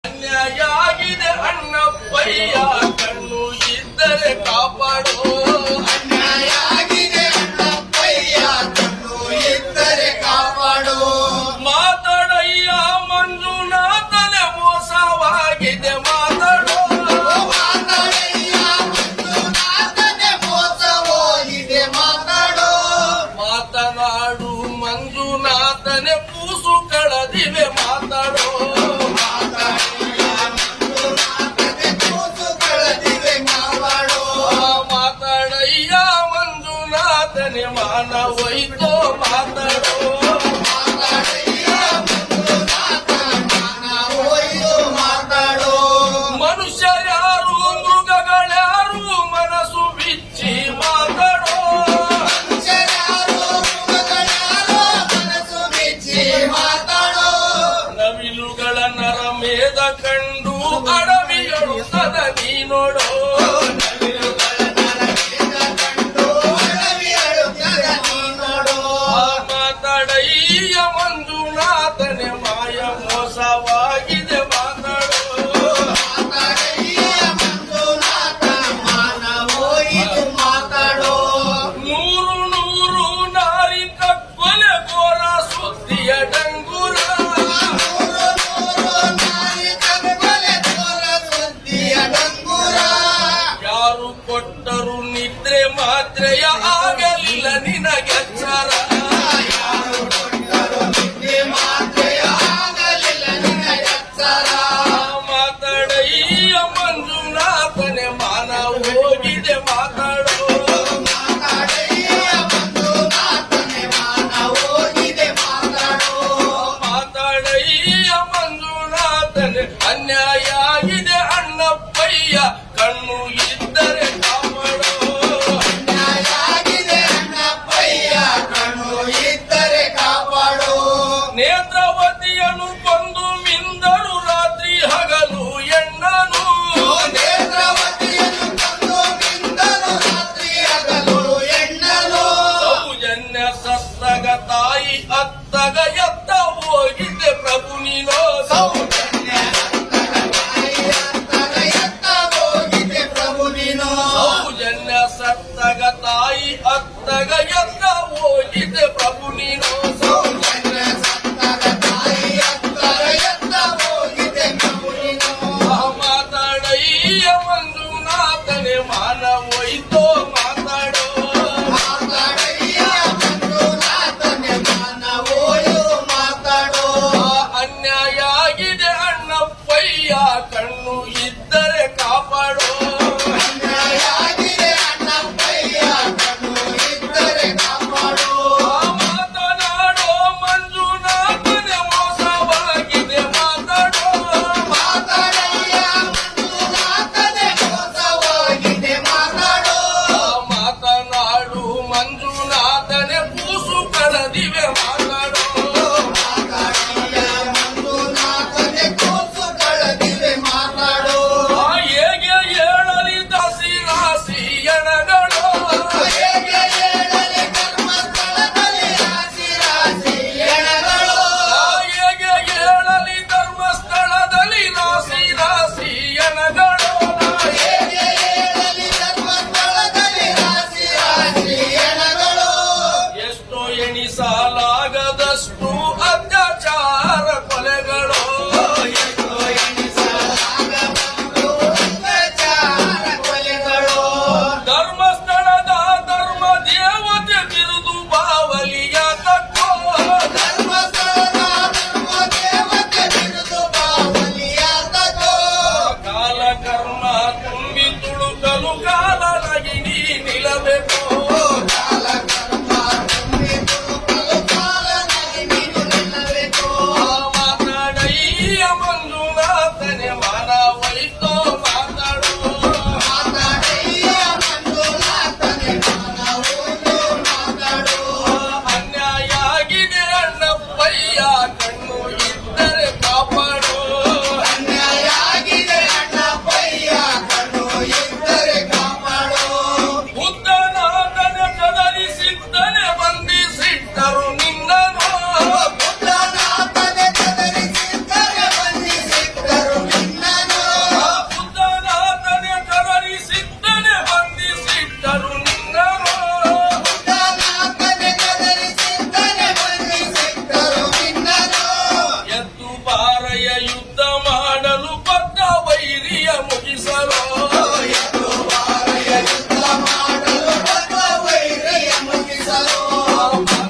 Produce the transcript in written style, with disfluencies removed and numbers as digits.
ಅನ್ಯಾಯ ಆಗಿದೆ ಅಣ್ಣಪ್ಪಯ್ಯ, ಕಣ್ಣು ಇದ್ದರೆ ಕಾಪಾಡೋ. ಅನ್ಯಾಯ ಆಗಿದೆ ಅಣ್ಣಪ್ಪಯ್ಯ, ಕಣ್ಣು ಇದ್ದರೆ ಕಾಪಾಡೋ. ಮಾತಾಡಯ್ಯ ಮಂಜುನಾಥನೆ, ಮೋಸವಾಗಿದೆ ಮಾತಾಡೋ. ಮಾತಾಡಯ್ಯ ಮಂಜುನಾಥನೆ, ಮೋಸವಾಗಿದೆ ಮಾತಾಡೋ. ಮಾತನಾಡು ಮಂಜುನಾಥನೆ, ಕೂಸು ಕಳದಿವೆ ಮಾತಾಡೋ. ಮಾತಾಡಯ್ಯ ಮಂಜುನಾಥನೆ, ಮಾನ ಹೋಯ್ತೋ ಮಾತಾಡೋ. ಮನುಷ್ಯರ್ಯಾರು ಮೃಗಗಳ್ಯಾರು, ಮನಸ್ಸು ಬಿಚ್ಚಿ ಮಾತಾಡೋ. ನವಿಲುಗಳ ನರಮೇದ ಕಂಡು ಅಡವಿಗಳು ಸದ ನೀ ನೋಡೋ. ಮಾತಾಡಯ್ಯ ಮಂಜುನಾಥನೆ, ಮಾಯ ಮೋಸವಾಗಿದೆ ಮಾತಾಡೋ. ನೂರು ನೂರು ನಾರಿಕ ಕೊಲೆ ಗೋರ ಸುದ್ದಿಯ ಡಂಗುರ. ಯಾರು ಕೊಟ್ಟರು ನಿದ್ರೆ ಮಾತ್ರೆಯ, ಆಗಲಿಲ್ಲ ನಿನಗೆಚ್ಚರ. ಮಾತಾಡಯ್ಯ ಮಂಜುನಾಥನೆ, ಮಾನ ಹೋಗಿದೆ ಮಾತಾಡೋ. ಮಾತಾಡಯ್ಯ ಮಂಜುನಾಥನೆ, ಅನ್ಯಾಯ ಆಗಿದೆ ಅಣ್ಣಪ್ಪಯ್ಯ, ಕಣ್ಣು ಇದ್ದರೆ ಕಾಪಾಡೋ. ನೇತ್ರಾವತಿಯನ್ನು ಕೊಂದು ಮಿಂದರು ರಾತ್ರಿ ಹಗಲು ಎಣ್ಣನು. ಸೌಜನ್ಯ ಸತ್ತಗ ತಾಯಿ ಅತ್ತಗ ಎತ್ತ ಹೋಗಿದ್ದೆ ಪ್ರಭು ನೀನೋ. ಸೌಜನ್ಯ ಸತ್ತಗ ತಾಯಿ ಅತ್ತಗ ಎತ್ತ ಹೋಗಿದ್ದೆ ಪ್ರಭು ನೀನೋ. ಮಾತಾಡಯ್ಯ ಮಂಜುನಾಥನೆ, ಮಾನ ಹೋಯ್ತೋ ಮಾತಾಡೋ. ಅನ್ಯಾಯ ಆಗಿದೆ ಅಣ್ಣಪ್ಪಯ್ಯ, ಕಣ್ಣು ಇದ್ದರೆ ಕಾಪಾಡೋ. ಮಾತನಾಡೋ ಮಂಜುನಾಥನೆ, ಮೋಸವಾಗಿದೆ ಮಾತಾಡೋ. ಮಾತನಾಡು ಮಂಜುನಾಥನೆ, ಕೂಸು ಕಳದಿವೆ ಮಾತಾಡೋ. ಹೇಗೆ ಹೇಳಲಿ ದಾಸಿ ರಾಶಿ ಎಣಗಳು. ಹೇಗೆ ಹೇಳಲಿ ಧರ್ಮಸ್ಥಳದಲ್ಲಿ ರಾಶಿ ರಾಶಿ ಎಣಗಳು. ಎಷ್ಟೋ ಎಣಿಸಲಾಗದಷ್ಟು ಅತ್ಯಾಚಾರ ಕೊಲೆಗಳು. ಧರ್ಮಸ್ಥಳದ ಧರ್ಮ ದೇವತೆ ಬಿರುದು ಬಾವಲಿಯ ತಕ್ಕೋ. ಕಾಲ ಕರ್ಮ ತುಂಬಿ ತುಳುಕಲು ಕಾಲನಾಗಿ ನೀ ನಿಲ್ಲಬೇಕು. ಮಾತಾಡಯ್ಯ ಮಂಜುನಾಥನೆ, ಮಾನ ಹೋಯ್ತೋ ಮಾತಾಡೋ. ಅನ್ಯಾಯ ಆಗಿದೆ ಅಣ್ಣಪ್ಪಯ್ಯ, ಕಣ್ಣು ಇದ್ದರೆ ಕಾಪಾಡೋ. ಅನ್ಯಾಯ ಆಗಿದೆ ಅಣ್ಣಪ್ಪಯ್ಯ, ಕಣ್ಣು ಇದ್ದರೆ ಕಾಪಾಡೋ. ಮಾವ